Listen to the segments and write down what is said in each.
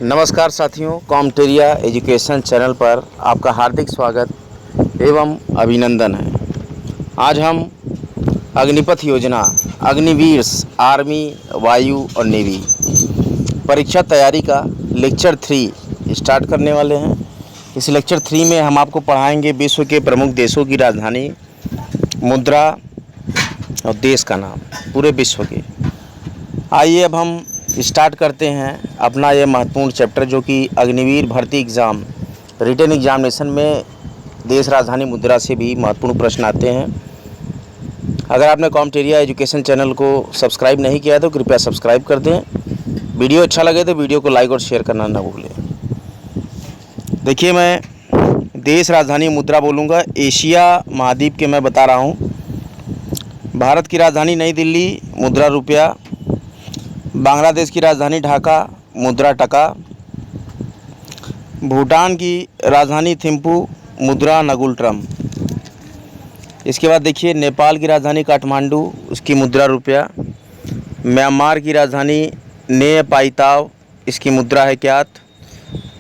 नमस्कार साथियों, कॉमटेरिया education channel पर आपका हार्दिक स्वागत एवं अभिनंदन है। आज हम अग्निपथ योजना, अग्निवीर्स, आर्मी, वायु और नेवी परीक्षा तैयारी का लेक्चर 3 स्टार्ट करने वाले हैं। इस लेक्चर 3 में हम आपको पढ़ाएंगे विश्व के प्रमुख देशों की राजधानी, मुद्रा और देश का नाम पूरे विश्व के। आइए अब हम स्टार्ट करते हैं अपना ये महत्वपूर्ण चैप्टर, जो कि अग्निवीर भर्ती एग्ज़ाम रिटन एग्जामिनेशन में देश राजधानी मुद्रा से भी महत्वपूर्ण प्रश्न आते हैं। अगर आपने कॉमटेरिया एजुकेशन चैनल को सब्सक्राइब नहीं किया है तो कृपया सब्सक्राइब कर दें। वीडियो अच्छा लगे तो वीडियो को लाइक और शेयर करना ना भूलें। देखिए, मैं देश राजधानी मुद्रा बोलूँगा। एशिया महाद्वीप के मैं बता रहा हूँ। भारत की राजधानी नई दिल्ली, मुद्रा रुपया। बांग्लादेश की राजधानी ढाका, मुद्रा टका। भूटान की राजधानी थिम्पू, मुद्रा नगुल्ट्रम। इसके बाद देखिए, नेपाल की राजधानी काठमांडू, उसकी मुद्रा रुपया। म्यांमार की राजधानी ने पाईताव, इसकी मुद्रा है क्यात।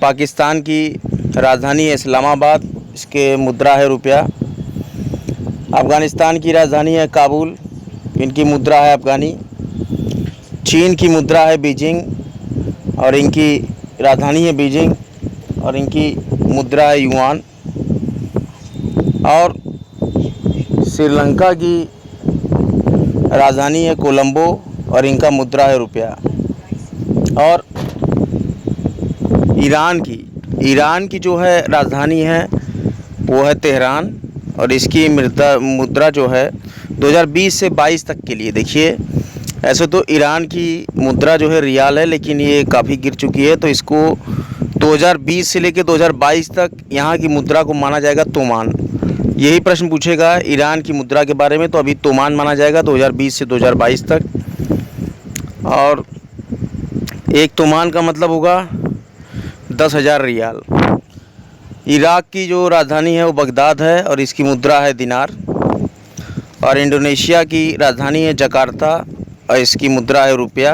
पाकिस्तान की राजधानी इस्लामाबाद, इसके मुद्रा है रुपया। अफ़गानिस्तान की राजधानी है काबुल, इनकी मुद्रा है अफ़गानी। चीन की मुद्रा है बीजिंग और इनकी राजधानी है बीजिंग और इनकी मुद्रा है युआन। और श्रीलंका की राजधानी है कोलंबो और इनका मुद्रा है रुपया। और ईरान की जो है राजधानी है वो है तेहरान और इसकी मुद्रा जो है 2020 से 22 तक के लिए। देखिए, ऐसे तो ईरान की मुद्रा जो है रियाल है, लेकिन ये काफ़ी गिर चुकी है, तो इसको 2020 से लेकर 2022 तक यहाँ की मुद्रा को माना जाएगा तोमान। यही प्रश्न पूछेगा ईरान की मुद्रा के बारे में, तो अभी तोमान माना जाएगा 2020 से 2022 तक। और एक तोमान का मतलब होगा 10,000 रियाल। इराक की जो राजधानी है वो बगदाद है और इसकी मुद्रा है दिनार। और इंडोनेशिया की राजधानी है जकार्ता और इसकी मुद्रा है रुपया।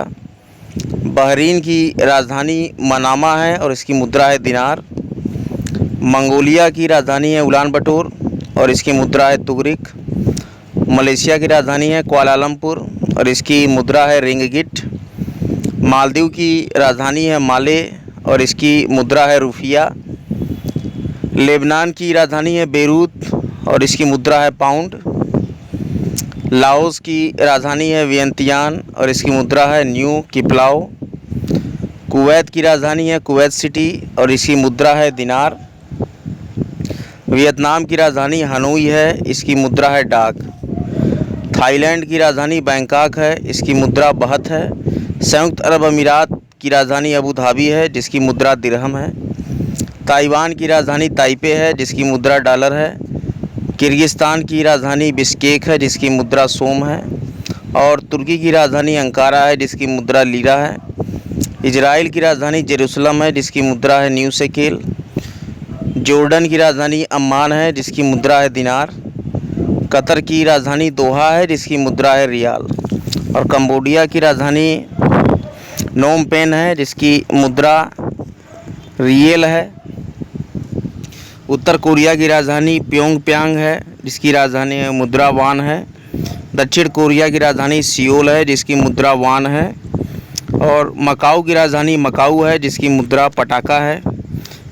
बहरीन की राजधानी मनामा है और इसकी मुद्रा है दिनार। मंगोलिया की राजधानी है उलान बटोर और इसकी मुद्रा है तुगरिक। मलेशिया की राजधानी है कुआलालंपुर और इसकी मुद्रा है रिंगिट। मालदीव की राजधानी है माले और इसकी मुद्रा है रुफिया। लेबनान की राजधानी है बेरूत और इसकी मुद्रा है पाउंड। लाओस की राजधानी है वियंतियान और इसकी मुद्रा है न्यू किपलाओ। कुवैत की राजधानी है कुवैत सिटी और इसकी मुद्रा है दिनार। वियतनाम की राजधानी हनोई है, इसकी मुद्रा है डाक। थाईलैंड की राजधानी बैंकॉक है, इसकी मुद्रा बहत है। संयुक्त अरब अमीरात की राजधानी अबू धाबी है, जिसकी मुद्रा दिरहम है। ताइवान की राजधानी ताइपे है, जिसकी मुद्रा डॉलर है। किर्गिस्तान की राजधानी बिश्केक है, जिसकी मुद्रा सोम है। और तुर्की की राजधानी अंकारा है, जिसकी मुद्रा लीरा है। इजराइल की राजधानी जेरूसलम है, जिसकी मुद्रा है न्यू शेकेल। जॉर्डन की राजधानी अम्मान है, जिसकी मुद्रा है दिनार। कतर की राजधानी दोहा है, जिसकी मुद्रा है रियाल। और कंबोडिया की राजधानी नोम पेन है, जिसकी मुद्रा रियल है। उत्तर कोरिया की राजधानी प्योंगयांग है, जिसकी राजधानी मुद्रा वान है। दक्षिण कोरिया की राजधानी सियोल है, जिसकी मुद्रा वान है। और मकाऊ की राजधानी मकाऊ है, जिसकी मुद्रा पटाका है।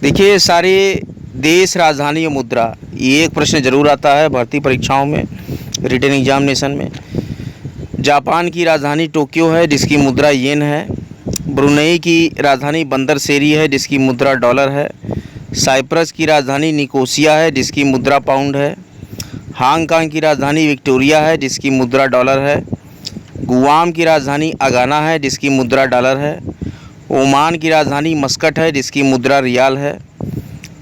देखिए, सारे देश राजधानी और मुद्रा, ये एक प्रश्न जरूर आता है भर्ती परीक्षाओं में, रिटन एग्जामिनेशन में। जापान की राजधानी टोक्यो है, जिसकी मुद्रा येन है। ब्रुनेई की राजधानी बंदर सेरी है, जिसकी मुद्रा डॉलर है। साइप्रस की राजधानी निकोसिया है, जिसकी मुद्रा पाउंड है। हांगकांग की राजधानी विक्टोरिया है, जिसकी मुद्रा डॉलर है। गुआम की राजधानी अगाना है, जिसकी मुद्रा डॉलर है। ओमान की राजधानी मस्कट है, जिसकी मुद्रा रियाल है।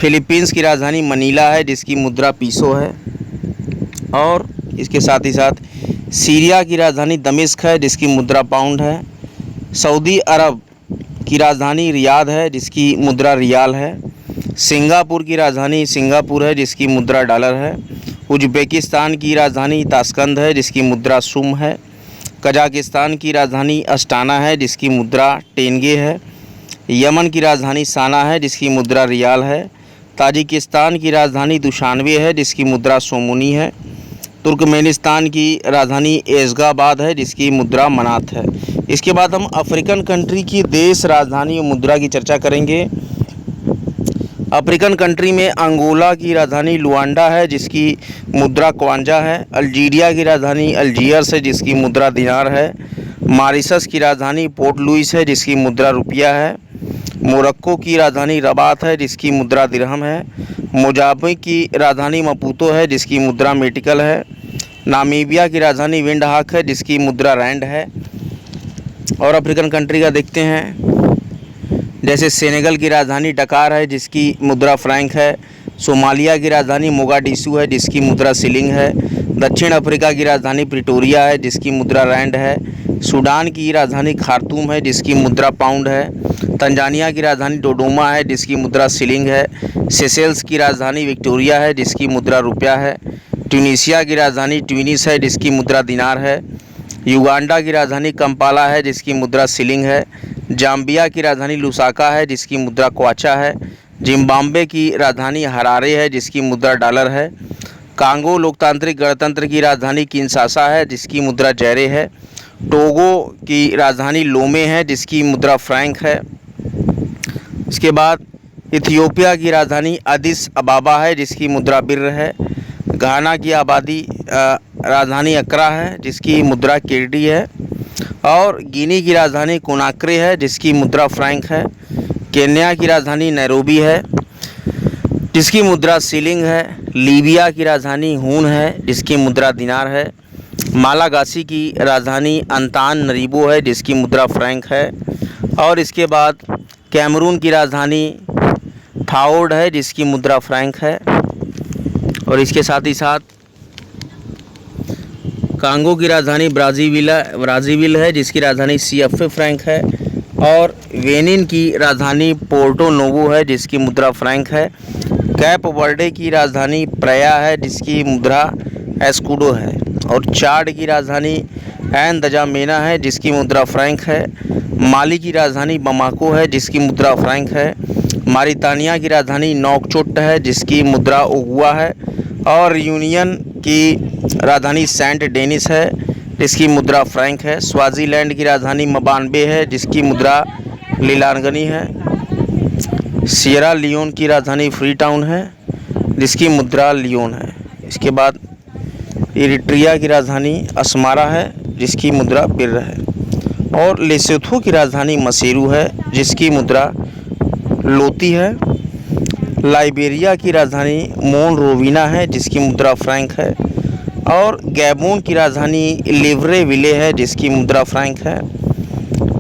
फिलीपींस की राजधानी मनीला है, जिसकी मुद्रा पीसो है। और इसके साथ ही साथ सीरिया की राजधानी दमिश्क है, जिसकी मुद्रा पाउंड है। सऊदी अरब की राजधानी रियाद है, जिसकी मुद्रा रियाल है। सिंगापुर की राजधानी सिंगापुर है, जिसकी मुद्रा डॉलर है। उज़्बेकिस्तान की राजधानी ताशकंद है, जिसकी मुद्रा सुम है। कजाकिस्तान की राजधानी अस्टाना है, जिसकी मुद्रा टेंगे है। यमन की राजधानी साना है जिसकी मुद्रा रियाल है। ताजिकिस्तान की राजधानी दुशानबे है जिसकी मुद्रा सोमुनी है। तुर्कमेनिस्तान की राजधानी एशगाबाद है जिसकी मुद्रा मनात है। इसके बाद हम अफ्रीकन कंट्री की देश राजधानी और मुद्रा की चर्चा करेंगे। अफ्रीकन कंट्री में अंगोला की राजधानी लुआंडा है जिसकी मुद्रा क्वांजा है। अल्जीरिया की राजधानी अल्जीयर्स है जिसकी मुद्रा दिनार है। मॉरिशस की राजधानी पोर्ट लुइस है जिसकी मुद्रा रुपया है। मोरक्को की राजधानी रबात है जिसकी मुद्रा दिरहम है। मोजाम्बिक की राजधानी मपूतो है जिसकी मुद्रा मेटिकल है। नामीबिया की राजधानी विंडहाक है जिसकी मुद्रा रैंड है। और अफ्रीकन कंट्री का देखते हैं, जैसे सेनेगल की राजधानी डकार है जिसकी मुद्रा फ्रैंक है। सोमालिया की राजधानी मोगाडिशु है जिसकी मुद्रा शिलिंग है। दक्षिण अफ्रीका की राजधानी प्रिटोरिया है जिसकी मुद्रा रैंड है। सूडान की राजधानी खार्तूम है जिसकी मुद्रा पाउंड है। तंजानिया की राजधानी डोडोमा है जिसकी मुद्रा शिलिंग है। सेशेल्स की राजधानी विक्टोरिया है जिसकी मुद्रा रुपया है। ट्यूनीशिया की राजधानी ट्यूनिस है जिसकी मुद्रा दिनार है। युगांडा की राजधानी कंपाला है जिसकी मुद्रा शिलिंग है। जाम्बिया की राजधानी लुसाका है जिसकी मुद्रा क्वाचा है। जिम्बाब्वे की राजधानी हरारे है जिसकी मुद्रा डॉलर है। कांगो लोकतांत्रिक गणतंत्र की राजधानी किनशासा है जिसकी मुद्रा जैरे है। टोगो की राजधानी लोमे है जिसकी मुद्रा फ्रैंक है। इसके बाद इथियोपिया की राजधानी अदिस अबाबा है जिसकी मुद्रा बिर्र है। घाना की राजधानी अक्रा है जिसकी मुद्रा किरडी है। और गिनी की राजधानी कोनाक्रे है जिसकी मुद्रा फ्रैंक है। केन्या की राजधानी नैरोबी है जिसकी मुद्रा शिलिंग है। लीबिया की राजधानी हून है जिसकी मुद्रा दिनार है। मालागासी की राजधानी अंतान नरीबो है जिसकी मुद्रा फ्रैंक है। और इसके बाद कैमरून की राजधानी फाओड है जिसकी मुद्रा फ्रैंक है। और इसके साथ ही साथ कांगो की राजधानी ब्राज़ीविल है जिसकी राजधानी सीएफए फ्रैंक है। और बेनिन की राजधानी पोर्टो नोवो है जिसकी मुद्रा फ्रैंक है। कैप वर्डे की राजधानी प्रया है जिसकी मुद्रा एस्कुडो है। और चाड की राजधानी एन दजामेना है जिसकी मुद्रा फ्रैंक है। माली की राजधानी बमाको है जिसकी मुद्रा फ्रैंक है। मारितानिया की राजधानी नौकचोट है जिसकी मुद्रा उगुआ है। और यूनियन की राजधानी सेंट डेनिस है जिसकी मुद्रा फ्रैंक है। स्वाजीलैंड की राजधानी मबानबे है जिसकी मुद्रा लीलांगनी है। सियरा लियोन की राजधानी फ्री टाउन है जिसकी मुद्रा लियोन है। इसके बाद इरिट्रिया की राजधानी अस्मारा है जिसकी मुद्रा बिर्र है। और लेसोथो की राजधानी मसेरू है जिसकी मुद्रा लोती है। लाइबेरिया की राजधानी मोनरोविना है जिसकी मुद्रा फ्रैंक है। और गैबोन की राजधानी लिब्रेविले है जिसकी मुद्रा फ्रैंक है।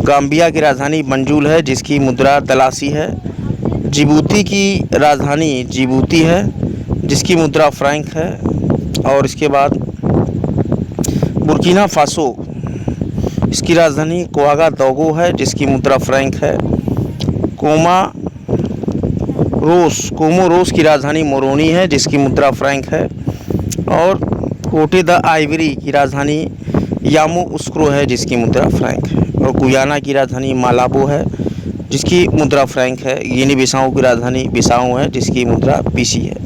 गाम्बिया की राजधानी बंजुल है जिसकी मुद्रा तलासी है। जिबूती की राजधानी जिबूती है जिसकी मुद्रा फ्रैंक है। और इसके बाद बुर्किना फासो, इसकी राजधानी कोआगादोगो है जिसकी मुद्रा फ्रैंक है। कोमोरोस की राजधानी मोरोनी है जिसकी मुद्रा फ्रैंक है। और कोटे द आइवरी की राजधानी यामोउस्क्रो है जिसकी मुद्रा फ्रैंक है। और गुयाना की राजधानी मालाबो है जिसकी मुद्रा फ्रैंक है। गिनी बिसाऊ की राजधानी बिसाऊ है जिसकी मुद्रा पीसी है।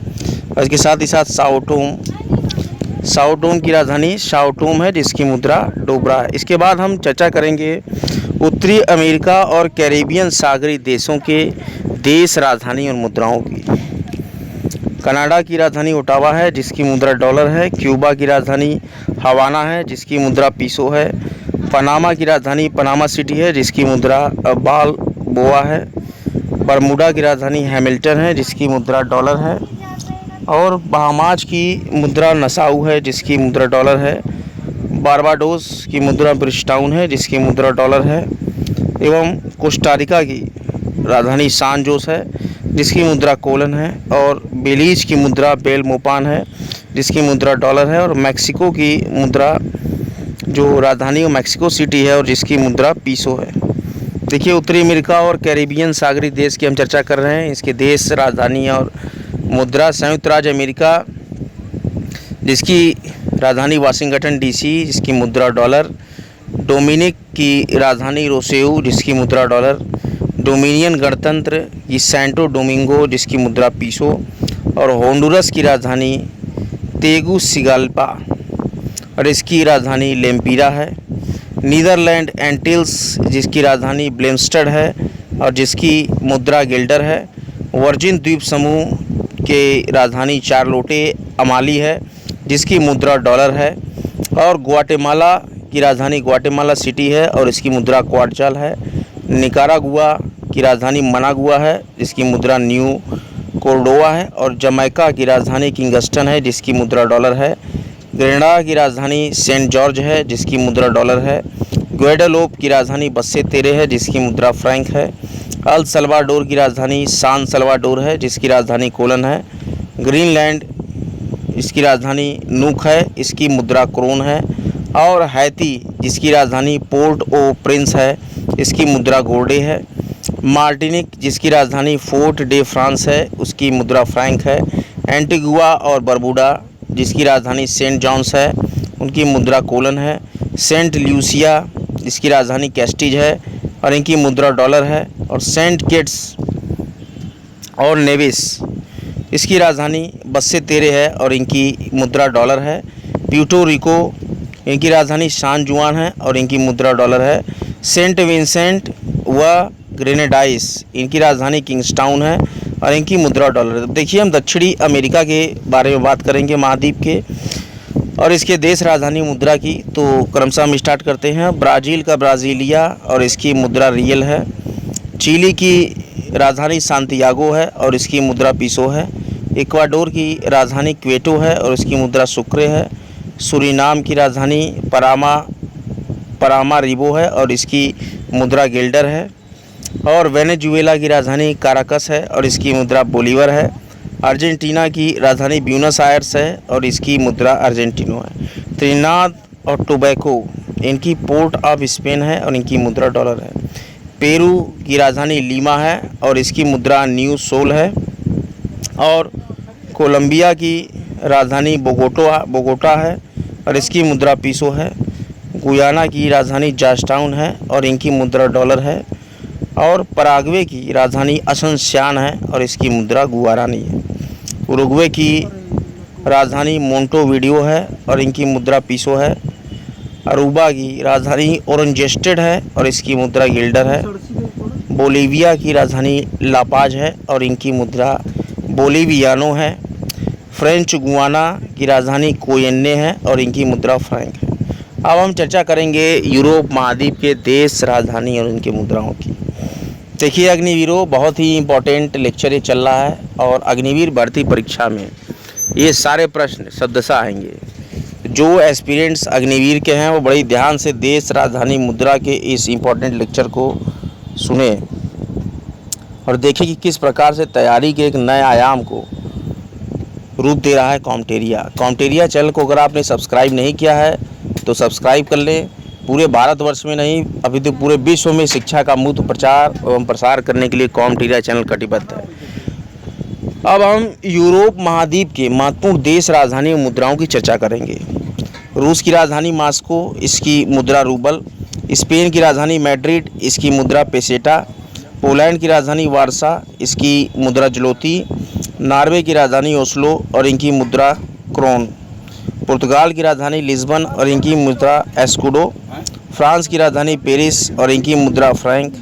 और इसके साथ ही साथ साओटोम की राजधानी शाओटोम है जिसकी मुद्रा डोबरा है। इसके बाद हम चर्चा करेंगे उत्तरी अमेरिका और कैरेबियन सागरी देशों के देश राजधानी और मुद्राओं की। कनाडा की राजधानी ओटावा है जिसकी मुद्रा डॉलर है। क्यूबा की राजधानी हवाना है जिसकी मुद्रा पीसो है। पनामा की राजधानी पनामा सिटी है जिसकी मुद्रा बालबोआ है। बरमूडा की राजधानी हैमिल्टन है जिसकी मुद्रा डॉलर है। और बहामास की मुद्रा नसाउ है जिसकी मुद्रा डॉलर है। बारबाडोस की मुद्रा ब्रिजटाउन है जिसकी मुद्रा डॉलर है। एवं कोस्टारिका की राजधानी सान जोस है जिसकी मुद्रा कोलन है। और बेलीज की मुद्रा बेलमोपान है जिसकी मुद्रा डॉलर है। और मैक्सिको की मुद्रा जो राजधानी मैक्सिको सिटी है और जिसकी मुद्रा पीसो है। देखिए, उत्तरी अमेरिका और कैरेबियन सागरी देश की हम चर्चा कर रहे हैं। इसके देश राजधानी और मुद्रा संयुक्त राज्य अमेरिका जिसकी राजधानी वाशिंगटन डीसी जिसकी मुद्रा डॉलर। डोमिनिक की राजधानी रोसेऊ जिसकी मुद्रा डॉलर। डोमिनियन गणतंत्र की सैंटो डोमिंगो जिसकी मुद्रा पीसो, और होंडुरस की राजधानी तेगुसिगाल्पा और इसकी राजधानी लेम्पिरा है। नीदरलैंड एंटिल्स जिसकी राजधानी ब्लेमस्टेड है और जिसकी मुद्रा गिल्डर है। वर्जिन द्वीप समूह के राजधानी चार्लोटे अमाली है जिसकी मुद्रा डॉलर है। और ग्वाटेमाला की राजधानी ग्वाटेमाला सिटी है और इसकी मुद्रा क्वार्टजल है। निकारागुआ की राजधानी मनागुआ है जिसकी मुद्रा न्यू कोर्डोवा है। और जमैका की राजधानी किंगस्टन है जिसकी मुद्रा डॉलर है। ग्रेनाडा की राजधानी सेंट जॉर्ज है जिसकी मुद्रा डॉलर है। ग्वाडेलोप की राजधानी बस्से तेरे है जिसकी मुद्रा फ्रैंक है। अल सल्वाडोर की राजधानी सान सल्वाडोर है जिसकी राजधानी कोलन है। ग्रीनलैंड इसकी राजधानी नूक है, इसकी मुद्रा क्रोन है। और हैती जिसकी राजधानी पोर्ट ओ प्रिंस है, इसकी मुद्रा गोल्डे है। मार्टिनिक जिसकी राजधानी फोर्ट डे फ्रांस है, उसकी मुद्रा फ्रैंक है। एंटीगुआ और बरबुडा जिसकी राजधानी सेंट जॉन्स है, उनकी मुद्रा कोलन है। सेंट ल्यूसिया जिसकी राजधानी कैस्टिज है और इनकी मुद्रा डॉलर है। और सेंट किट्स और नेविस इसकी राजधानी बस्से तेरे है और इनकी मुद्रा डॉलर है। प्यूर्टो रिको इनकी राजधानी सान जुआन है और इनकी मुद्रा डॉलर है। सेंट विंसेंट व ग्रेनेडाइस इनकी राजधानी किंग्सटाउन है और इनकी मुद्रा डॉलर है। देखिए, हम दक्षिणी अमेरिका के बारे में बात करेंगे, महाद्वीप के, और इसके देश राजधानी मुद्रा की। तो क्रमशः हम स्टार्ट करते हैं। ब्राज़ील का ब्राज़ीलिया और इसकी मुद्रा रियल है। चिली की राजधानी सांतियागो है और इसकी मुद्रा पीसो है। इक्वाडोर की राजधानी क्वेटो है और इसकी मुद्रा सुक्रे है। सूरीनाम की राजधानी परामारिबो है और इसकी मुद्रा गिल्डर है। और वेनेजुएला की राजधानी काराकस है और इसकी मुद्रा बोलीवर है। अर्जेंटीना की राजधानी ब्यूनस आयर्स है और इसकी मुद्रा अर्जेंटिनो है। त्रिनाद और टोबैको इनकी पोर्ट ऑफ स्पेन है और इनकी मुद्रा डॉलर है। पेरू की राजधानी लीमा है और इसकी मुद्रा न्यू सोल है। और कोलंबिया की राजधानी बोगोटा है और इसकी मुद्रा पीसो है। गुयाना की राजधानी जॉर्जटाउन है और इनकी मुद्रा डॉलर है। और पराग्वे की राजधानी असनसियान है और इसकी मुद्रा गुआरानी है। उरुग्वे की राजधानी मोंटेवीडियो है और इनकी मुद्रा पीसो है। अरूबा की राजधानी ओरेंजेस्टेड है और इसकी मुद्रा गिल्डर है। बोलीविया की राजधानी लापाज है और इनकी मुद्रा बोलीवियानो है। फ्रेंच गुआना की राजधानी कोयन्ने है और इनकी मुद्रा फ्रैंक है। अब हम चर्चा करेंगे यूरोप महाद्वीप के देश, राजधानी और उनकी मुद्राओं की। देखिए अग्निवीरों, बहुत ही इम्पोर्टेंट लेक्चर ये चल रहा है और अग्निवीर भर्ती परीक्षा में ये सारे प्रश्न शब्दशः आएंगे। जो एस्पिरेंट्स अग्निवीर के हैं वो बड़ी ध्यान से देश, राजधानी, मुद्रा के इस इम्पोर्टेंट लेक्चर को सुने और देखें कि किस प्रकार से तैयारी के एक नए आयाम को रूप दे रहा है कॉम्टेरिया चैनल को अगर आपने सब्सक्राइब नहीं किया है तो सब्सक्राइब कर लें। पूरे भारतवर्ष में नहीं, अभी तो पूरे विश्व में शिक्षा का मुक्त प्रचार एवं प्रसार करने के लिए कॉम्टेरिया चैनल कटिबद्ध है। अब हम यूरोप महाद्वीप के महत्वपूर्ण देश, राजधानी और मुद्राओं की चर्चा करेंगे। रूस की राजधानी मास्को, इसकी मुद्रा रूबल। स्पेन की राजधानी मैड्रिड, इसकी मुद्रा पेसेटा। पोलैंड की राजधानी वारसा, इसकी मुद्रा जलोती। नॉर्वे की राजधानी ओस्लो और इनकी मुद्रा क्रोन। पुर्तगाल की राजधानी लिस्बन और इनकी मुद्रा एस्कुडो। फ्रांस की राजधानी पेरिस और इनकी मुद्रा फ्रैंक।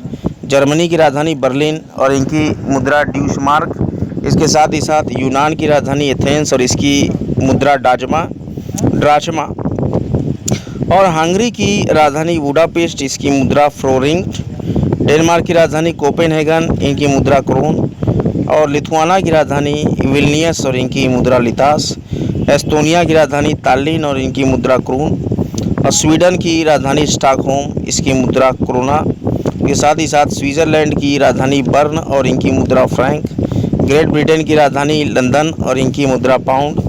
जर्मनी की राजधानी बर्लिन और इनकी मुद्रा ड्यूशमार्क। इसके साथ ही साथ यूनान की राजधानी एथेंस और इसकी मुद्रा ड्राचमा। और हंगरी की राजधानी बुडापेस्ट, इसकी मुद्रा फ्लोरिंट। डेनमार्क की राजधानी कोपेनहेगन, इनकी मुद्रा क्रोन। और लिथुआना की राजधानी विल्नियस और इनकी मुद्रा लितास। एस्टोनिया की राजधानी तालिन और इनकी मुद्रा क्रोन। और स्वीडन की राजधानी स्टॉकहोम, इसकी मुद्रा क्रोना। के साथ ही साथ स्विट्ज़रलैंड की राजधानी बर्न और इनकी मुद्रा फ्रैंक। ग्रेट ब्रिटेन की राजधानी लंदन और इनकी मुद्रा पाउंड।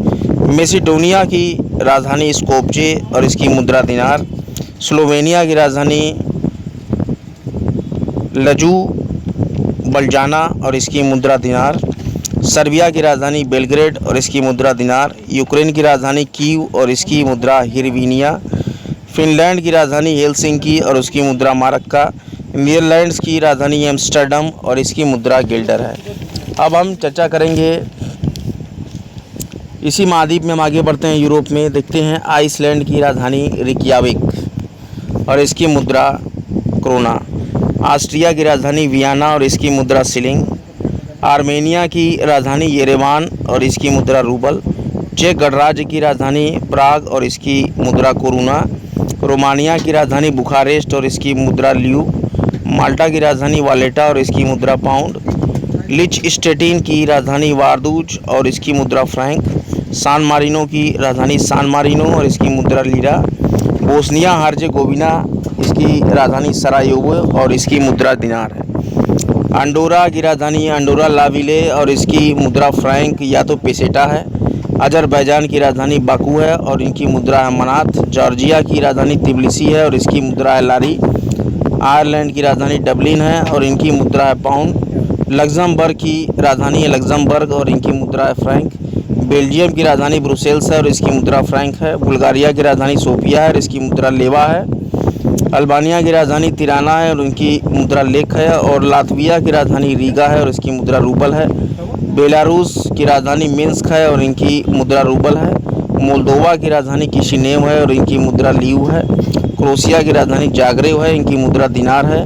मेसिडोनिया की राजधानी स्कोपजे और इसकी मुद्रा दिनार। स्लोवेनिया की राजधानी लजू बल्जाना और इसकी मुद्रा दिनार। सर्बिया की राजधानी बेलग्रेड और इसकी मुद्रा दिनार। यूक्रेन की राजधानी कीव और इसकी मुद्रा हिरवीनिया। फिनलैंड की राजधानी हेलसिंकी और उसकी मुद्रा मारक्का। नीदरलैंड्स की राजधानी एम्स्टर्डम और इसकी मुद्रा गिल्डर है। अब हम चर्चा करेंगे इसी महाद्वीप में, हम आगे बढ़ते हैं यूरोप में। देखते हैं आइसलैंड की राजधानी रिकयाविक और इसकी मुद्रा क्रोना, ऑस्ट्रिया की राजधानी वियना और इसकी मुद्रा शिलिंग, आर्मेनिया की राजधानी येरेवान और इसकी मुद्रा रूबल, चेक गणराज्य की राजधानी प्राग और इसकी मुद्रा कोरुना, रोमानिया की राजधानी बुखारेस्ट और इसकी मुद्रा ल्यू, माल्टा की राजधानी वालेटा और इसकी मुद्रा पाउंड, लिचस्टेटिन की राजधानी वारदूज और इसकी मुद्रा फ्रैंक, सान मारिनो की राजधानी सान मारिनो और इसकी मुद्रा लीरा, बोस्निया हर्जेगोविना इसकी राजधानी सरायोवो और इसकी मुद्रा दिनार है, अंडोरा की राजधानी अंडोरा लाविले और इसकी मुद्रा फ्रैंक या तो पेसेटा है, अजरबैजान की राजधानी बाकू है और इनकी मुद्रा है मनात, जॉर्जिया की राजधानी तिबिलिसी है और इसकी मुद्रा है लारी, आयरलैंड की राजधानी डबलिन है और इनकी मुद्रा है पाउंड, लग्जमबर्ग की राजधानी है लग्जमबर्ग और इनकी मुद्रा है फ्रैंक, बेल्जियम की राजधानी ब्रुसेल्स है और इसकी मुद्रा फ्रैंक है, बुल्गारिया की राजधानी सोफिया है और इसकी मुद्रा लेवा है, अल्बानिया की राजधानी तिराना है और उनकी मुद्रा लेक है, और लातविया की राजधानी रीगा है और इसकी मुद्रा रूबल है, बेलारूस की राजधानी मिन्स्क है और इनकी मुद्रा रूबल है, मोल्दोवा की राजधानी किशिनेव है और इनकी मुद्रा लीव है, क्रोएशिया की राजधानी जाग्रेव है, इनकी मुद्रा दिनार है,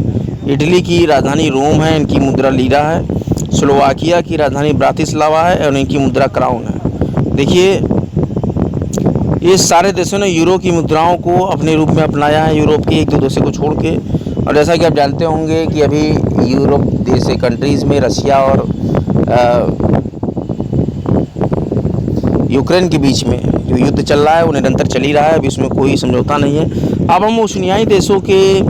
इटली की राजधानी रोम है, इनकी मुद्रा लीरा है, स्लोवाकिया की राजधानी ब्रातिस्लावा है और इनकी मुद्रा क्राउन है। देखिए, ये सारे देशों ने यूरो की मुद्राओं को अपने रूप में अपनाया है, यूरोप के एक दो देशों को छोड़ के। और जैसा कि आप जानते होंगे कि अभी यूरोप जैसे कंट्रीज़ में रशिया और यूक्रेन के बीच में जो युद्ध चल रहा है वो निरंतर चल ही रहा है, अभी इसमें कोई समझौता नहीं है। अब हम ओशिनियाई देशों के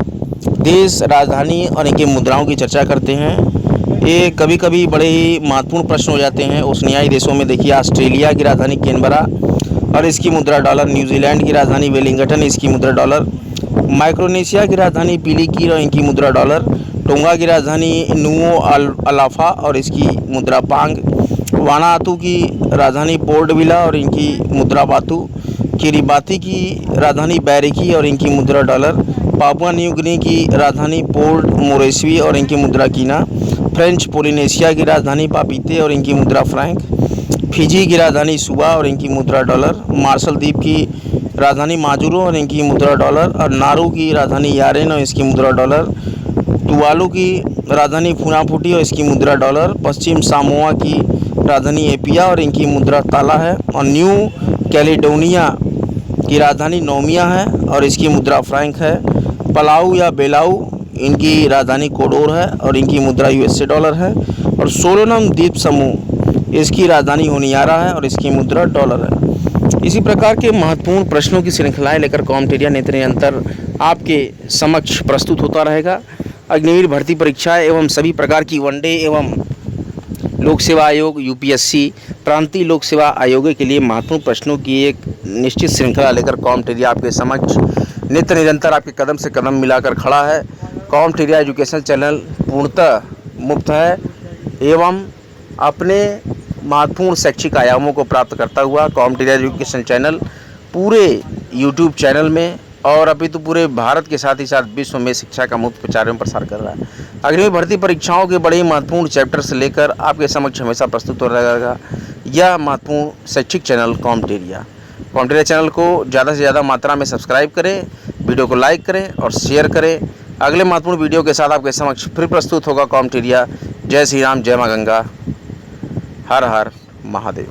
देश, राजधानी और इनकी मुद्राओं की चर्चा करते हैं। ये कभी कभी बड़े ही महत्वपूर्ण प्रश्न हो जाते हैं। ओशिनियाई देशों में देखिए, ऑस्ट्रेलिया की राजधानी कैनबरा और इसकी मुद्रा डॉलर, न्यूजीलैंड की राजधानी वेलिंगटन, इसकी मुद्रा डॉलर, माइक्रोनेशिया की राजधानी पिलिकी और इनकी मुद्रा डॉलर, टोंगा की राजधानी नुओ अलाफा और इसकी मुद्रा पांग, वानातू की राजधानी पोर्ट विला और इनकी मुद्रा बातू, किरिबाती की राजधानी बैरिकी और इनकी मुद्रा डॉलर, पापुआ न्यू गिनी की राजधानी पोर्ट मोरेस्वी और इनकी मुद्रा कीना, फ्रेंच पोलिनेशिया की राजधानी पापीते और इनकी मुद्रा फ्रैंक, फिजी की राजधानी सुबा और इनकी मुद्रा डॉलर, मार्शल द्वीप की राजधानी माजुरो और इनकी मुद्रा डॉलर, और नारू की राजधानी यारेन और इसकी मुद्रा डॉलर, टुवालू की राजधानी फुनाफुटी और इसकी मुद्रा डॉलर, पश्चिम सामोआ की राजधानी एपिया और इनकी मुद्रा ताला है, और न्यू कैलिडोनिया की राजधानी नोमिया है और इसकी मुद्रा फ्रैंक है, पलाऊ या बेलाऊ इनकी राजधानी कोडोर है और इनकी मुद्रा यूएसए डॉलर है, और सोलोमन द्वीप समूह इसकी राजधानी होनियारा है और इसकी मुद्रा डॉलर है। इसी प्रकार के महत्वपूर्ण प्रश्नों की श्रृंखलाएं लेकर कॉम्टेरिया निरंतर आपके समक्ष प्रस्तुत होता रहेगा। अग्निवीर भर्ती परीक्षा एवं सभी प्रकार की वनडे एवं लोक सेवा आयोग, यूपीएससी, प्रांतीय लोक सेवा आयोगों के लिए महत्वपूर्ण प्रश्नों की एक निश्चित श्रृंखला लेकर कॉम्टेरिया आपके समक्ष निरंतर आपके कदम से कदम मिलाकर खड़ा है। कॉम्टेरिया एजुकेशन चैनल पूर्णतः मुफ्त है एवं अपने महत्वपूर्ण शैक्षिक आयामों को प्राप्त करता हुआ कॉम्टेरिया एजुकेशन चैनल पूरे यूट्यूब चैनल में और अभी तो पूरे भारत के साथ ही साथ विश्व में शिक्षा का मुफ्त प्रचार एवं प्रसार कर रहा है। अग्निवीर भर्ती परीक्षाओं के बड़े ही महत्वपूर्ण चैप्टर से लेकर आपके समक्ष हमेशा प्रस्तुत हो रहेगा यह महत्वपूर्ण शैक्षिक चैनल कॉम्टेरिया चैनल को ज़्यादा से ज़्यादा मात्रा में सब्सक्राइब करें, वीडियो को लाइक करें और शेयर करें। अगले महत्वपूर्ण वीडियो के साथ आपके समक्ष फिर प्रस्तुत होगा कॉम्टेरिया। जय श्री राम, जय माँ गंगा, हर हर महादेव।